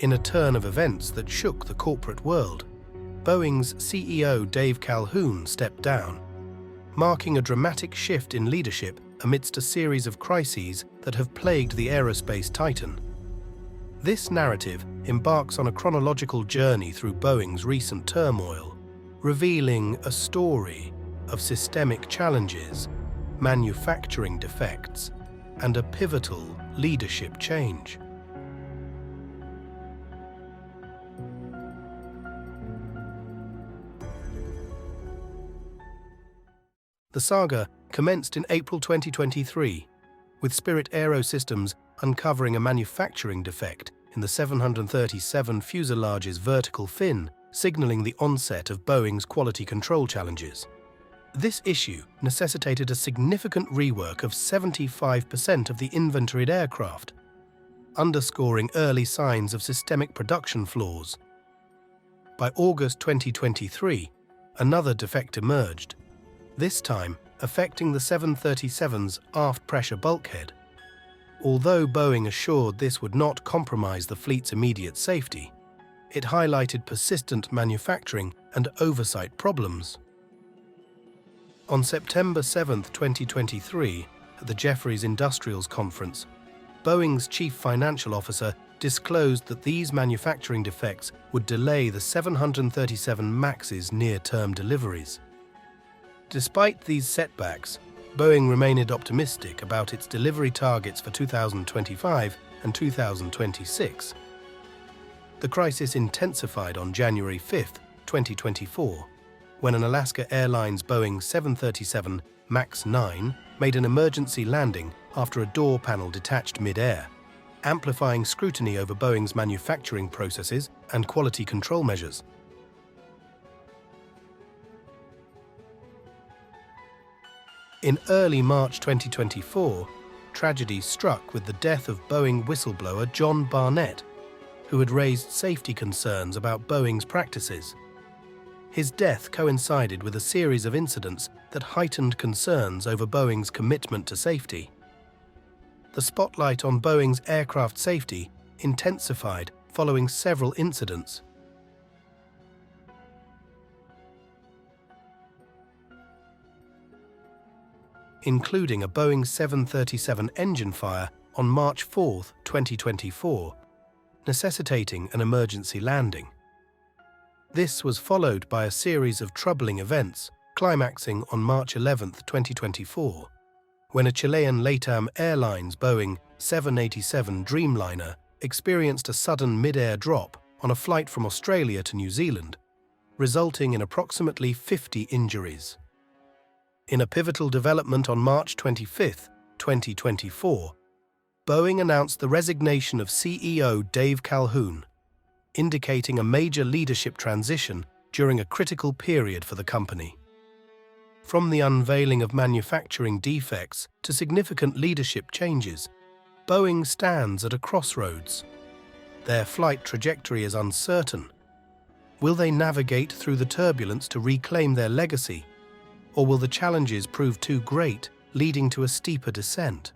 In a turn of events that shook the corporate world, Boeing's CEO Dave Calhoun stepped down, marking a dramatic shift in leadership amidst a series of crises that have plagued the aerospace titan. This narrative embarks on a chronological journey through Boeing's recent turmoil, revealing a story of systemic challenges, manufacturing defects, and a pivotal leadership change. The saga commenced in April 2023, with Spirit AeroSystems uncovering a manufacturing defect in the 737 fuselage's vertical fin, signaling the onset of Boeing's quality control challenges. This issue necessitated a significant rework of 75% of the inventoried aircraft, underscoring early signs of systemic production flaws. By August 2023, another defect emerged, this time affecting the 737's aft pressure bulkhead. Although Boeing assured this would not compromise the fleet's immediate safety, it highlighted persistent manufacturing and oversight problems. On September 7, 2023, at the Jefferies Industrials Conference, Boeing's chief financial officer disclosed that these manufacturing defects would delay the 737 MAX's near-term deliveries. Despite these setbacks, Boeing remained optimistic about its delivery targets for 2025 and 2026. The crisis intensified on January 5, 2024, when an Alaska Airlines Boeing 737 MAX 9 made an emergency landing after a door panel detached mid-air, amplifying scrutiny over Boeing's manufacturing processes and quality control measures. In early March 2024, tragedy struck with the death of Boeing whistleblower John Barnett, who had raised safety concerns about Boeing's practices. His death coincided with a series of incidents that heightened concerns over Boeing's commitment to safety. The spotlight on Boeing's aircraft safety intensified following several incidents. Including a Boeing 737 engine fire on March 4, 2024, necessitating an emergency landing. This was followed by a series of troubling events, climaxing on March 11, 2024, when a Chilean LATAM Airlines Boeing 787 Dreamliner experienced a sudden mid-air drop on a flight from Australia to New Zealand, resulting in approximately 50 injuries. In a pivotal development on March 25, 2024, Boeing announced the resignation of CEO Dave Calhoun, indicating a major leadership transition during a critical period for the company. From the unveiling of manufacturing defects to significant leadership changes, Boeing stands at a crossroads. Their flight trajectory is uncertain. Will they navigate through the turbulence to reclaim their legacy? Or will the challenges prove too great, leading to a steeper descent?